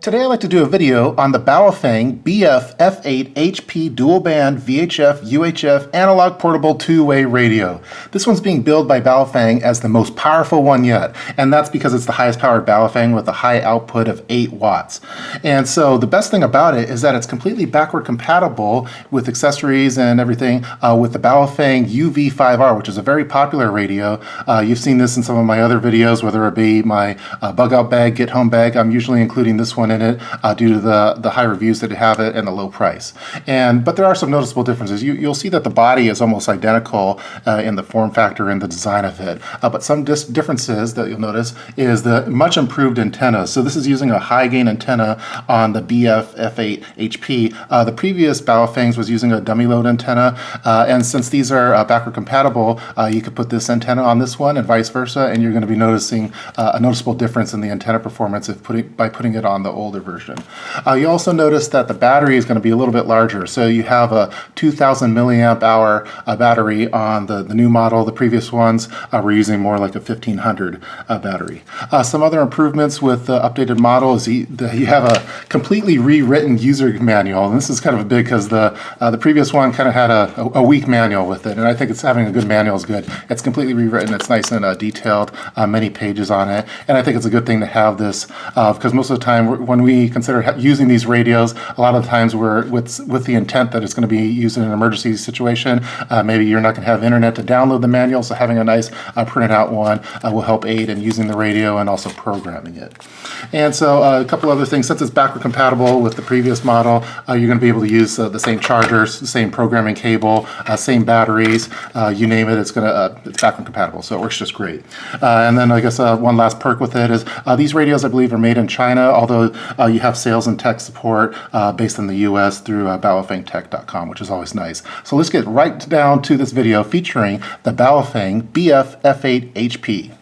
Today I'd like to do a video on the Baofeng BF-F8HP dual band VHF UHF analog portable two-way radio. This one's being billed by Baofeng as the most powerful one yet, and that's because it's the highest powered Baofeng with a high output of 8 watts. And so the best thing about it is that it's completely backward compatible with accessories and everything with the Baofeng UV-5R, which is a very popular radio. You've seen this in some of my other videos, whether it be my bug out bag, get home bag. I'm usually including this one in it due to the high reviews that have it and the low price. But there are some noticeable differences. You'll see that the body is almost identical in the form factor and the design of it. But some differences that you'll notice is the much improved antenna. So this is using a high gain antenna on the BF-F8HP. The previous Baofengs was using a dummy load antenna, and since these are backward compatible, you could put this antenna on this one and vice versa, and you're going to be noticing a noticeable difference in the antenna performance by putting it on the older version. You also notice that the battery is going to be a little bit larger. So you have a 2,000 milliamp hour battery on the new model. The previous ones were using more like a 1,500 battery. Some other improvements with the updated model is you have a completely rewritten user manual. And this is kind of big because the previous one kind of had a weak manual with it. And I think it's having a good manual is good. It's completely rewritten. It's nice and detailed, many pages on it. And I think it's a good thing to have this because most of the time when we consider using these radios, a lot of times we're with the intent that it's going to be used in an emergency situation. Maybe you're not going to have internet to download the manual, so having a nice printed out one will help aid in using the radio and also programming it. And so a couple other things, since it's backward compatible with the previous model, you're going to be able to use the same chargers, the same programming cable, same batteries, you name it, it's backward compatible, so it works just great. And then I guess one last perk with it is these radios I believe are made in China, although you have sales and tech support based in the US through baofengtech.com, which is always nice. So let's get right down to this video featuring the Baofeng BF-F8HP.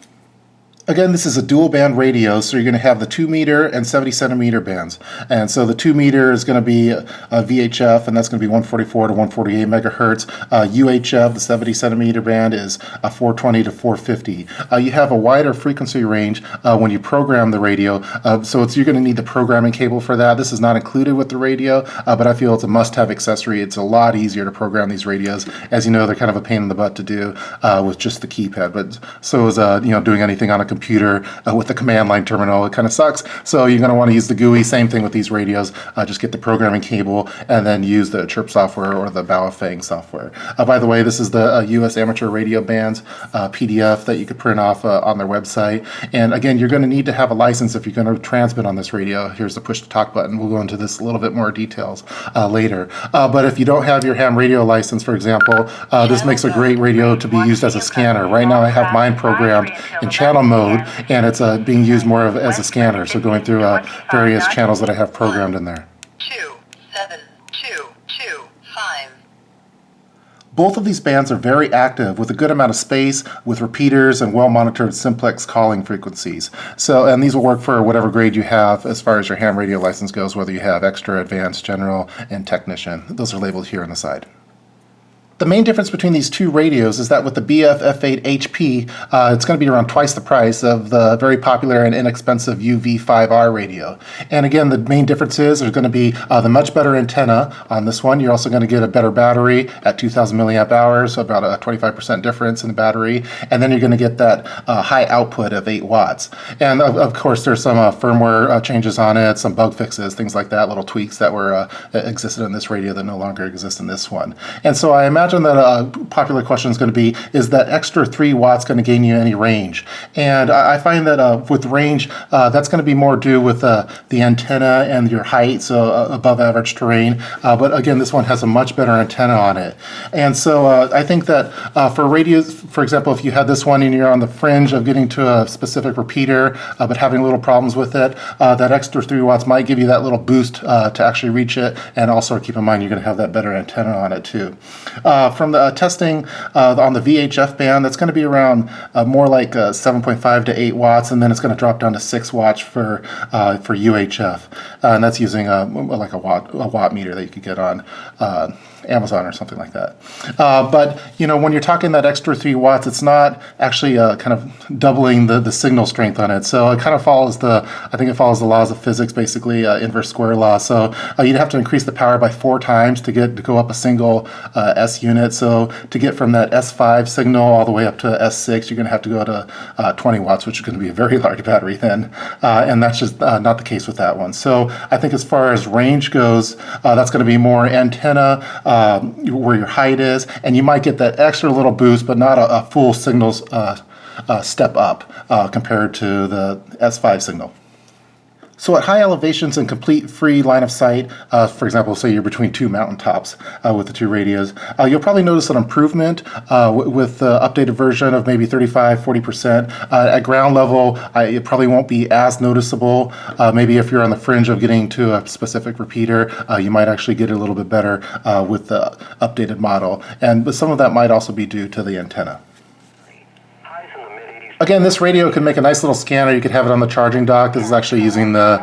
Again, this is a dual band radio, so you're going to have the 2 meter and 70 centimeter bands. And so the 2 meter is going to be a VHF, and that's going to be 144 to 148 megahertz. UHF, the 70 centimeter band, is 420 to 450. You have a wider frequency range when you program the radio, so you're going to need the programming cable for that. This is not included with the radio, but I feel it's a must-have accessory. It's a lot easier to program these radios. As you know, they're kind of a pain in the butt to do with just the keypad, but so is doing anything on a computer with the command line terminal. It kind of sucks, so you're going to want to use the GUI. Same thing with these radios. Just get the programming cable and then use the CHIRP software or the Baofeng software. By the way, this is the US Amateur Radio Bands PDF that you could print off on their website. And again, you're going to need to have a license if you're going to transmit on this radio. Here's the push to talk button. We'll go into this a little bit more details later. But if you don't have your ham radio license, for example, this makes a great radio to be used as a scanner. Right now I have mine programmed in channel mode, and it's being used more as a scanner, so going through various channels that I have programmed in there. 27225. Both of these bands are very active with a good amount of space, with repeaters and well-monitored simplex calling frequencies. And these will work for whatever grade you have as far as your ham radio license goes, whether you have extra, advanced, general, and technician. Those are labeled here on the side. The main difference between these two radios is that with the BF-F8HP, it's going to be around twice the price of the very popular and inexpensive UV-5R radio. And again, the main difference is there's going to be the much better antenna on this one. You're also going to get a better battery at 2,000 milliamp hours, so about a 25% difference in the battery. And then you're going to get that high output of 8 watts. And of course, there's some firmware changes on it, some bug fixes, things like that, little tweaks that were existed in this radio that no longer exist in this one. And so I imagine that a popular question is going to be, is that extra 3 watts going to gain you any range? And I find that with range, that's going to be more due with the antenna and your height, so above average terrain. But again, this one has a much better antenna on it. And so I think that for radios, for example, if you had this one and you're on the fringe of getting to a specific repeater, but having little problems with it, that extra 3 watts might give you that little boost to actually reach it. And also keep in mind, you're going to have that better antenna on it too. From the testing on the VHF band, that's going to be around more like 7.5 to 8 watts, and then it's going to drop down to 6 watts for UHF, and that's using like a watt meter that you could get on Amazon or something like that. But you know, when you're talking that extra 3 watts, it's not actually kind of doubling the signal strength on it. So it kind of follows I think it follows the laws of physics, basically inverse square law. So you'd have to increase the power by 4 times to go up a single S unit. So to get from that S5 signal all the way up to S6, you're going to have to go to 20 watts, which is going to be a very large battery then. And that's just not the case with that one. So I think as far as range goes, that's going to be more antenna where your height is, and you might get that extra little boost, but not a full signals step up compared to the S5 signal. So at high elevations and complete free line of sight, for example, say you're between 2 mountaintops with the 2 radios, you'll probably notice an improvement with the updated version of maybe 35–40%. At ground level, it probably won't be as noticeable. Maybe if you're on the fringe of getting to a specific repeater, you might actually get it a little bit better with the updated model. But some of that might also be due to the antenna. Again, this radio could make a nice little scanner. You could have it on the charging dock. This is actually using the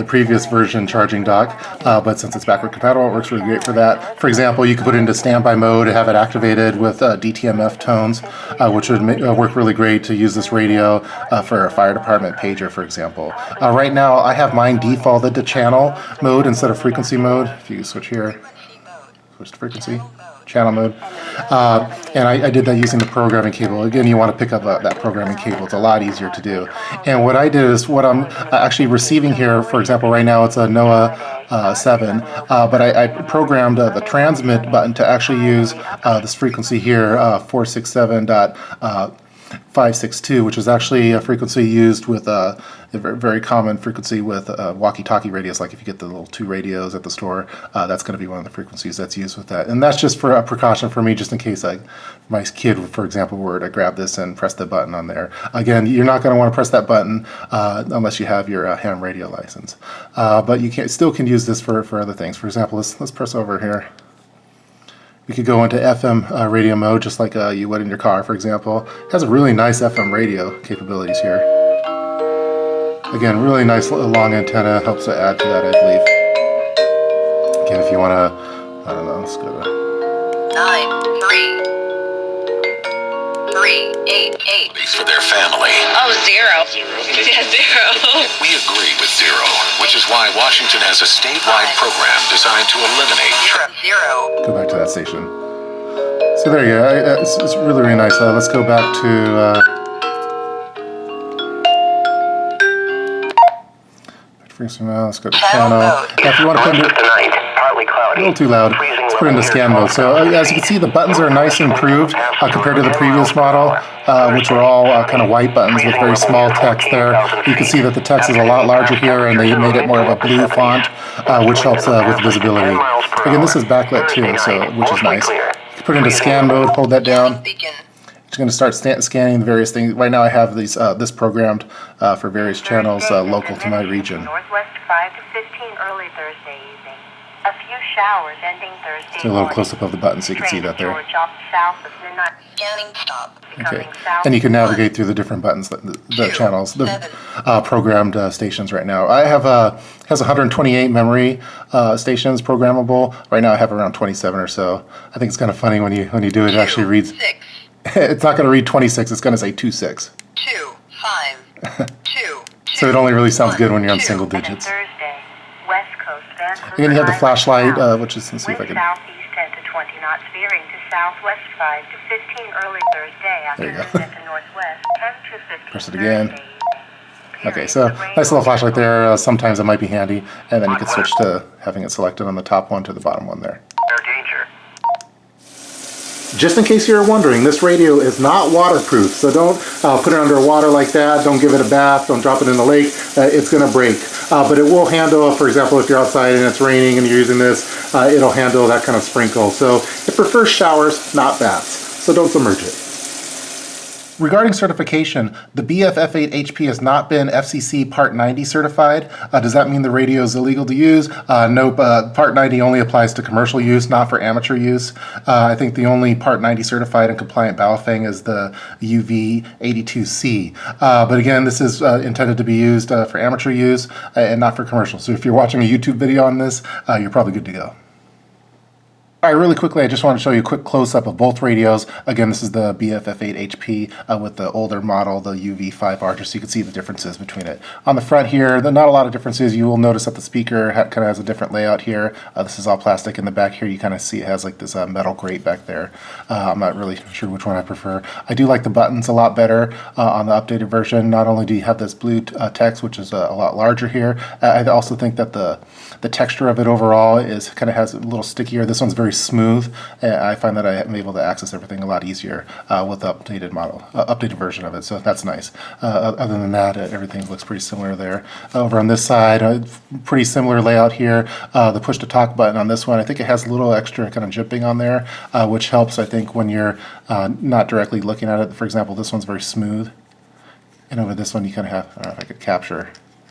previous version charging dock, but since it's backward compatible, it works really great for that. For example, you could put it into standby mode and have it activated with DTMF tones, which would work really great to use this radio for a fire department pager, for example. Right now, I have mine defaulted to channel mode instead of frequency mode. If you switch here, switch to frequency. Channel mode, and I did that using the programming cable. Again, you want to pick up that programming cable. It's a lot easier to do. And what I did is what I'm actually receiving here, for example, right now it's a NOAA 7, but I programmed the transmit button to actually use this frequency here, 467.562, which is actually a frequency used with a very common frequency with walkie-talkie radios. Like if you get the little 2 radios at the store, that's going to be one of the frequencies that's used with that. And that's just for a precaution for me, just in case my kid, for example, were to grab this and press the button on there. Again, you're not going to want to press that button unless you have your ham radio license. But you still can use this for other things. For example, let's press over here. You could go into FM radio mode just like you would in your car, for example. It has a really nice FM radio capabilities here. Again, really nice long antenna, helps to add to that, I believe. Again, if you want to, I don't know, let's go to 93388 for their family. Oh, 0. Yeah, 0. We agree with 0, which is why Washington has a statewide program designed to eliminate 0. Go back to that station. So there you go. It's really, really nice. Let's go back to let's go to channel. Now, if you want to put it a little too loud, let's put it into scan mode. So as you can see, the buttons are nice and improved compared to the previous model, which were all kind of white buttons with very small text there. You can see that the text is a lot larger here, and they made it more of a blue font, which helps with visibility. Again, this is backlit too, which is nice. You can put it into scan mode, hold that down. It's going to start scanning the various things. Right now I have this programmed for various channels local to my region. Northwest 5 to 15 early Thursday evening. A few showers ending Thursday So a little close up of the button so you can see that there. South of midnight. Scanning stop. Okay, and you can navigate through the different buttons, the channels, the programmed stations right now. I have has 128 memory stations programmable. Right now I have around 27 or so. I think it's kind of funny when you do it. It actually reads. 6. It's not going to read 26. It's going to say 26. 2 5 2. So it only really sounds good when you're on single digits. Thursday, West Coast, Vancouver. Again, you have the flashlight, which is, let's see if I can. Southeast 10 to 20 knots, veering to southwest 5 to 15 early Thursday. There you go. To northwest 10 to 15. Press it again. Okay, so nice little flashlight there. Sometimes it might be handy, and then you can switch to having it selected on the top one to the bottom one there. danger. Just in case you're wondering, this radio is not waterproof, so don't put it under water like that. Don't give it a bath. Don't drop it in the lake. It's going to break. But it will handle, for example, if you're outside and it's raining and you're using this, it'll handle that kind of sprinkle. So it prefers showers, not baths. So don't submerge it. Regarding certification, the BF-F8HP has not been FCC Part 90 certified. Does that mean the radio is illegal to use? Nope. Part 90 only applies to commercial use, not for amateur use. I think the only Part 90 certified and compliant Baofeng is the UV-82C. But again, this is intended to be used for amateur use and not for commercial. So if you're watching a YouTube video on this, you're probably good to go. All right, really quickly, I just want to show you a quick close-up of both radios. Again, this is the BF-F8HP with the older model, the UV-5R, just so you can see the differences between it. On the front here, not a lot of differences. You will notice that the speaker kind of has a different layout here. This is all plastic. In the back here, you kind of see it has like this metal grate back there. I'm not really sure which one I prefer. I do like the buttons a lot better on the updated version. Not only do you have this blue text, which is a lot larger here, I also think that the texture of it overall is kind of has a little stickier. This one's very smooth. I find that I am able to access everything a lot easier with the updated version of it. So that's nice. Other than that, everything looks pretty similar there. Over on this side, pretty similar layout here. The push to talk button on this one, I think it has a little extra kind of jimping on there, which helps, I think, when you're not directly looking at it. For example, this one's very smooth, and over this one you kind of have, I don't know if I could capture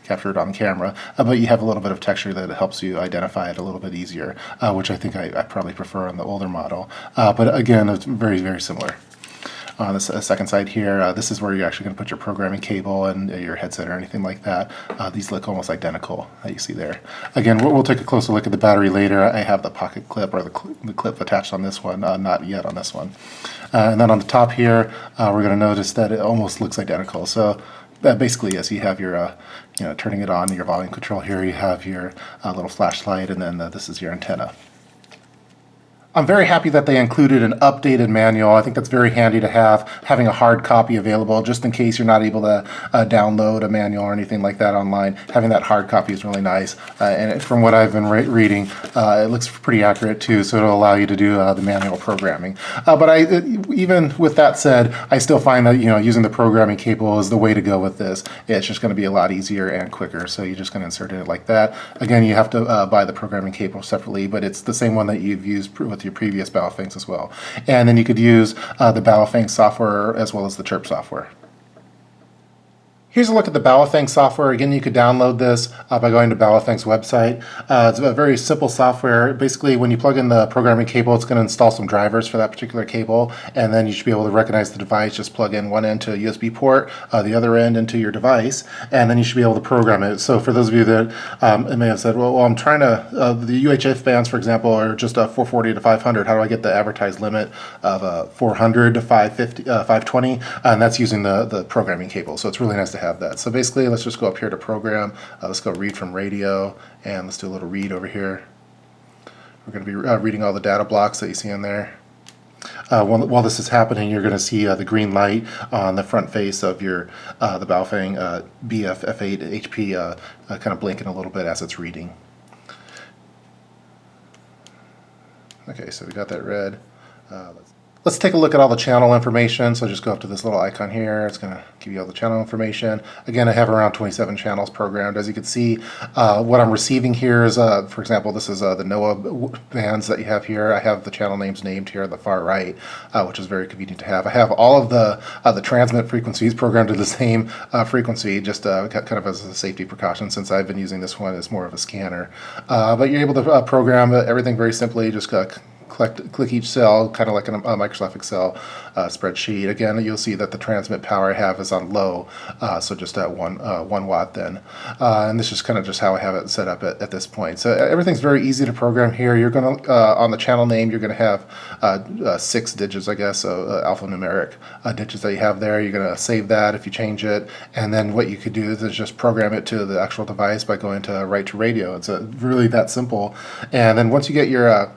it on camera, but you have a little bit of texture that helps you identify it a little bit easier, which I think I probably prefer on the older model. But again, it's very, very similar. On the second side here, this is where you're actually going to put your programming cable and your headset or anything like that. These look almost identical that you see there. Again, we'll take a closer look at the battery later. I have the pocket clip or the clip attached on this one, not yet on this one. And then on the top here, we're going to notice that it almost looks identical. So basically, yes, you have your, turning it on, your volume control here, you have your little flashlight, and then this is your antenna. I'm very happy that they included an updated manual. I think that's very handy to have, having a hard copy available just in case you're not able to download a manual or anything like that online. Having that hard copy is really nice. And from what I've been reading, it looks pretty accurate too, so it'll allow you to do the manual programming. But even with that said, I still find that using the programming cable is the way to go with this. It's just going to be a lot easier and quicker, so you're just going to insert it like that. Again, you have to buy the programming cable separately, but it's the same one that you've used with your previous Baofengs as well. And then you could use the Baofeng software as well as the CHIRP software. Here's a look at the Baofeng software. Again, you could download this by going to Baofeng's website. It's a very simple software. Basically, when you plug in the programming cable, it's going to install some drivers for that particular cable, and then you should be able to recognize the device. Just plug in one end to a USB port, the other end into your device, and then you should be able to program it. So for those of you that may have said, well, I'm trying to, the UHF bands, for example, are just 440 to 500. How do I get the advertised limit of 400 to 550, 520? And that's using the programming cable. So it's really nice to have that. So basically, let's just go up here to program. Let's go read from radio, and let's do a little read over here. We're going to be reading all the data blocks that you see in there. While this is happening, you're going to see the green light on the front face of your the Baofeng BF-F8HP kind of blinking a little bit as it's reading. Okay, so we got that red. Let's take a look at all the channel information. So just go up to this little icon here. It's going to give you all the channel information. Again, I have around 27 channels programmed. As you can see, what I'm receiving here is, for example, this is the NOAA bands that you have here. I have the channel names named here on the far right, which is very convenient to have. I have all of the transmit frequencies programmed to the same frequency, just kind of as a safety precaution, since I've been using this one as more of a scanner. But you're able to program everything very simply. Just click each cell, kind of like a Microsoft Excel spreadsheet. Again, you'll see that the transmit power I have is on low, so just at 1 watt then. And this is kind of just how I have it set up at this point. So everything's very easy to program here. You're going to, on the channel name, you're going to have 6 digits, I guess, so alphanumeric digits that you have there. You're going to save that if you change it. And then what you could do is just program it to the actual device by going to write to radio. It's really that simple. And then once you get your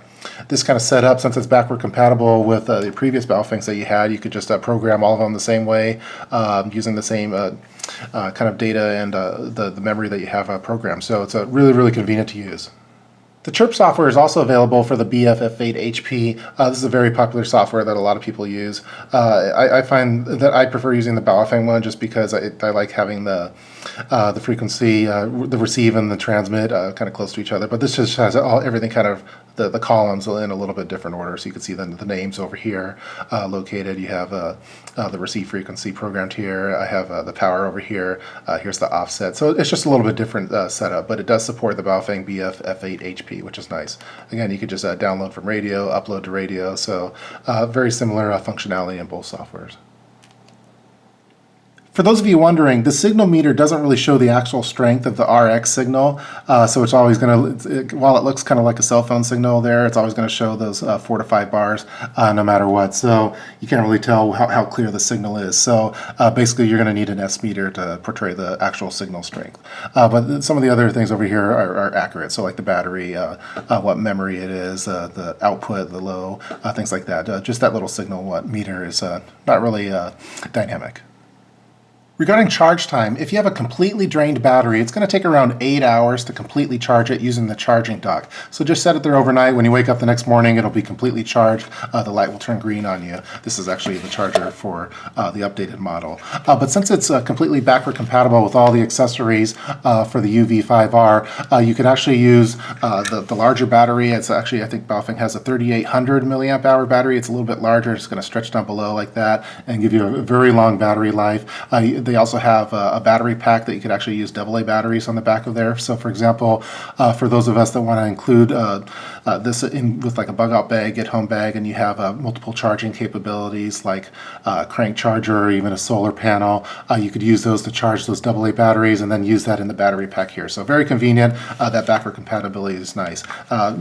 this kind of set up, since it's backward compatible with the previous Baofengs that you had, you could just program all of them the same way, using the same kind of data and the memory that you have programmed. So it's really, really convenient to use. The CHIRP software is also available for the BF-F8HP. This is a very popular software that a lot of people use. I find that I prefer using the Baofeng one just because I like having the frequency, the receive and the transmit kind of close to each other. But this just has everything kind of the columns in a little bit different order, so you can see the names over here located. You have the receive frequency programmed here. I have the power over here. Here's the offset. So it's just a little bit different setup, but it does support the Baofeng BF-F8HP, which is nice. Again, you could just download from radio, upload to radio, so very similar functionality in both softwares. For those of you wondering, the signal meter doesn't really show the actual strength of the RX signal, so it's always going to, while it looks kind of like a cell phone signal there, it's always going to show those 4 to 5 bars no matter what, so you can't really tell how clear the signal is. So basically you're going to need an S meter to portray the actual signal strength. But some of the other things over here are accurate, so like the battery, what memory it is, the output, the low, things like that. Just that little signal meter is not really dynamic. Regarding charge time, if you have a completely drained battery, it's going to take around 8 hours to completely charge it using the charging dock. So just set it there overnight. When you wake up the next morning, it'll be completely charged. The light will turn green on you. This is actually the charger for the updated model. But since it's completely backward compatible with all the accessories for the UV-5R, you can actually use the larger battery. It's actually, I think Baofeng has a 3800 milliamp hour battery. It's a little bit larger. It's going to stretch down below like that and give you a very long battery life. They also have a battery pack that you could actually use AA batteries on the back of there. So for example, for those of us that want to include this in with like a bug out bag, get home bag, and you have multiple charging capabilities like crank charger or even a solar panel, you could use those to charge those AA batteries and then use that in the battery pack here. So very convenient. That backward compatibility is nice.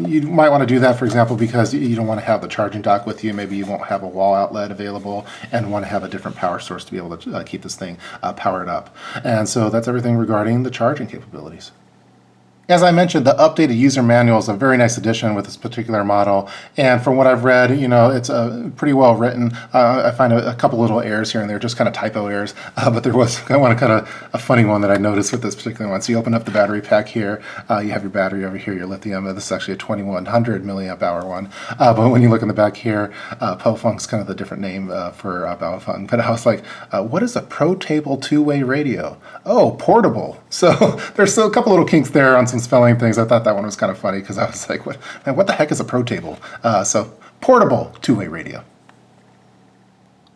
You might want to do that, for example, because you don't want to have the charging dock with you. Maybe you won't have a wall outlet available and want to have a different power source to be able to keep this thing powered up. And so that's everything regarding the charging capabilities. As I mentioned, the updated user manual is a very nice addition with this particular model, and from what I've read, you know, it's pretty well written. I find a couple little errors here and there, just kind of typo errors, but there was kind of a funny one that I noticed with this particular one. So you open up the battery pack here, you have your battery over here, your lithium. This is actually a 2100 milliamp hour one, but when you look in the back here, Baofeng's kind of the different name for Baofeng, but I was like, what is a Pro Table two-way radio? Oh, portable. So there's still a couple little kinks there on some spelling things. I thought that one was kind of funny because I was like, what the heck is a Pro Table? So portable two-way radio.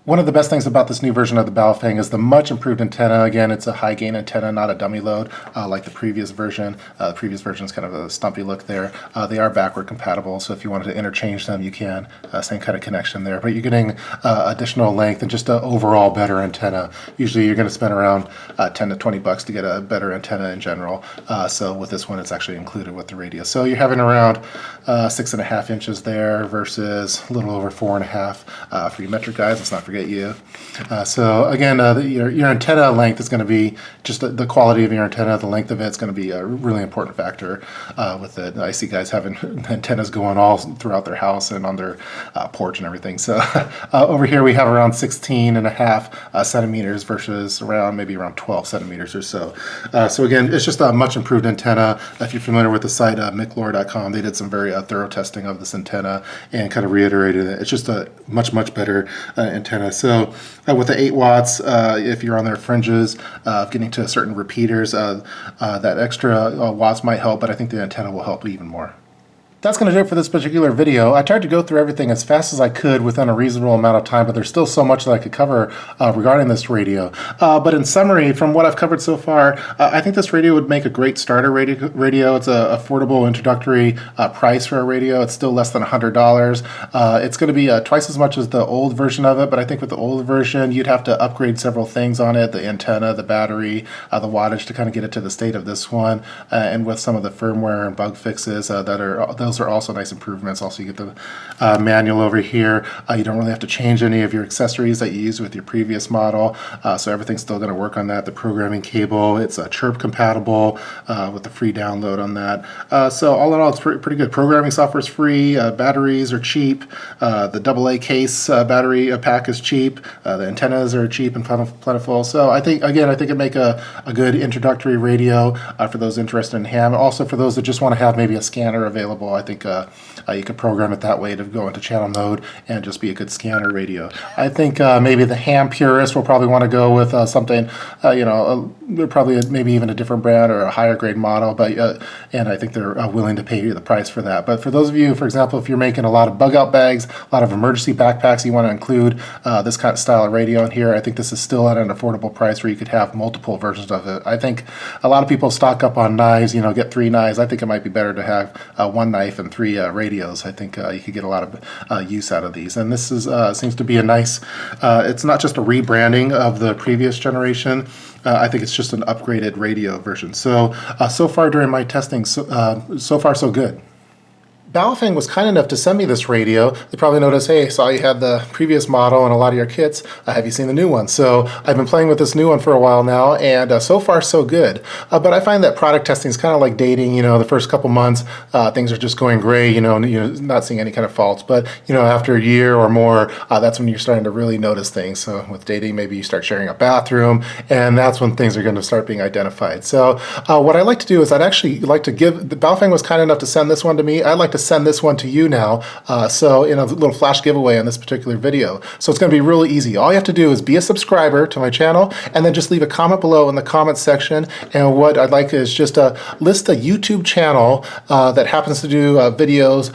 One of the best things about this new version of the Baofeng is the much improved antenna. Again, it's a high gain antenna, not a dummy load like the previous version. The previous version is kind of a stumpy look there. They are backward compatible, so if you wanted to interchange them, you can. Same kind of connection there, but you're getting additional length and just an overall better antenna. Usually you're going to spend around 10 to 20 bucks to get a better antenna in general. So with this one, it's actually included with the radio. So you're having around 6.5 inches there versus a little over 4.5 for you metric guys. Let's not forget you. So again, your antenna length is going to be just the quality of your antenna. The length of it is going to be a really important factor with it. I see guys having antennas going all throughout their house and on their porch and everything. So over here we have around 16.5 centimeters versus maybe around 12 centimeters or so. So again, it's just a much improved antenna. If you're familiar with the site miclor.com, they did some very thorough testing of this antenna and kind of reiterated it. It's just a much better antenna. So with the 8 watts, if you're on their fringes, getting to certain repeaters, that extra watts might help, but I think the antenna will help even more. That's going to do it for this particular video. I tried to go through everything as fast as I could within a reasonable amount of time, but there's still so much that I could cover regarding this radio. But in summary, from what I've covered so far, I think this radio would make a great starter radio. It's an affordable introductory price for a radio. It's still less than $100. It's going to be twice as much as the old version of it, but I think with the old version, you'd have to upgrade several things on it, the antenna, the battery, the wattage to kind of get it to the state of this one, and with some of the firmware and bug fixes those are also nice improvements. Also, you get the manual over here. You don't really have to change any of your accessories that you used with your previous model, so everything's still going to work on that. The programming cable, it's CHIRP compatible with the free download on that. So all in all, it's pretty good. Programming software is free. Batteries are cheap. The AA case battery pack is cheap. The antennas are cheap and plentiful. So I think it'd make a good introductory radio for those interested in ham. Also for those that just want to have maybe a scanner available. I think you could program it that way to go into channel mode and just be a good scanner radio. I think maybe the ham purist will probably want to go with something, probably maybe even a different brand or a higher grade model, but and I think they're willing to pay you the price for that. But for those of you, for example, if you're making a lot of bug out bags, a lot of emergency backpacks, you want to include this kind of style of radio in here, I think this is still at an affordable price where you could have multiple versions of it. I think a lot of people stock up on knives, get 3 knives. I think it might be better to have one knife knife and 3 radios. I think you could get a lot of use out of these. And this is seems to be a nice, it's not just a rebranding of the previous generation. I think it's just an upgraded radio version. So, so far during my testing, so far so good. Baofeng was kind enough to send me this radio. They probably noticed, hey, saw you had the previous model and a lot of your kits. Have you seen the new one? So I've been playing with this new one for a while now, and so far so good. But I find that product testing is kind of like dating. You know, the first couple months, things are just going great. You know, not seeing any kind of faults. But you know, after a year or more, that's when you're starting to really notice things. So with dating, maybe you start sharing a bathroom, and that's when things are going to start being identified. So what I like to do is I'd actually like to give. The Baofeng was kind enough to send this one to me. I'd like to send this one to you now, so in a little flash giveaway on this particular video. So it's going to be really easy. All you have to do is be a subscriber to my channel, and then just leave a comment below in the comment section. And what I'd like is just list a YouTube channel that happens to do videos.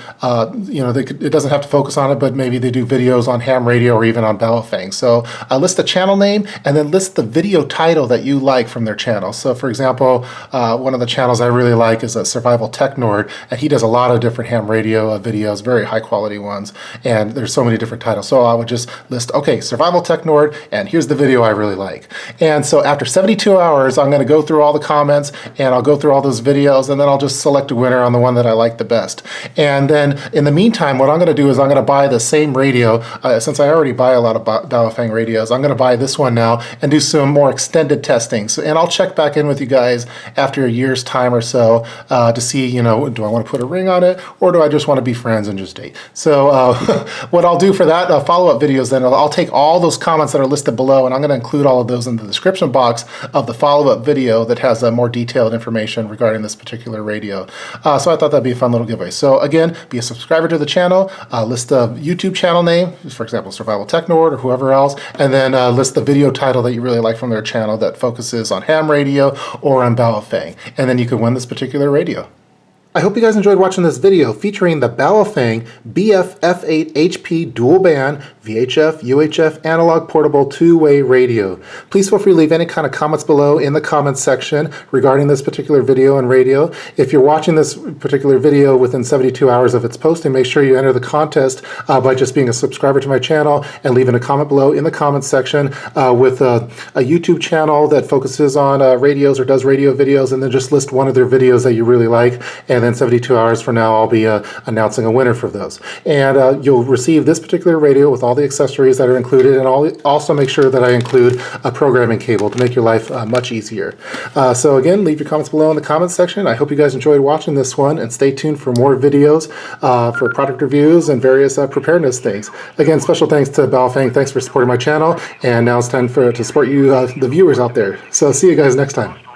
You know, it doesn't have to focus on it, but maybe they do videos on ham radio or even on Baofeng. So list the channel name and then list the video title that you like from their channel. So for example, one of the channels I really like is Survival Tech Nord, and he does a lot of different ham radio videos, very high quality ones, and there's so many different titles. So I would just list, okay, Survival Tech Nord, and here's the video I really like. And so after 72 hours, I'm going to go through all the comments, and I'll go through all those videos, and then I'll just select a winner on the one that I like the best. And then in the meantime, what I'm going to do is I'm going to buy the same radio. Since I already buy a lot of Baofeng radios, I'm going to buy this one now and do some more extended testing. So, and I'll check back in with you guys after a year's time or so to see, you know, do I want to put a ring on it, or do I just want to be friends and just date? So what I'll do for that follow-up videos, then I'll take all those comments that are listed below, and I'm going to include all of those in the description box of the follow-up video that has more detailed information regarding this particular radio. So I thought that'd be a fun little giveaway. So again, be a subscriber to the channel, list the YouTube channel name, for example, Survival Tech Nord or whoever else, and then list the video title that you really like from their channel that focuses on ham radio or on Baofeng, and then you can win this particular radio. I hope you guys enjoyed watching this video featuring the Baofeng BF-F8HP dual band VHF, UHF analog portable two-way radio. Please feel free to leave any kind of comments below in the comments section regarding this particular video and radio. If you're watching this particular video within 72 hours of its posting, make sure you enter the contest by just being a subscriber to my channel and leaving a comment below in the comments section with a YouTube channel that focuses on radios or does radio videos, and then just list one of their videos that you really like, and then 72 hours from now I'll be announcing a winner for those. And you'll receive this particular radio with all the accessories that are included, and I'll also make sure that I include a programming cable to make your life much easier. So again, leave your comments below in the comments section. I hope you guys enjoyed watching this one, and stay tuned for more videos for product reviews and various preparedness things. Again, special thanks to Baofeng. Thanks for supporting my channel, and now it's time to support you, the viewers out there. So see you guys next time.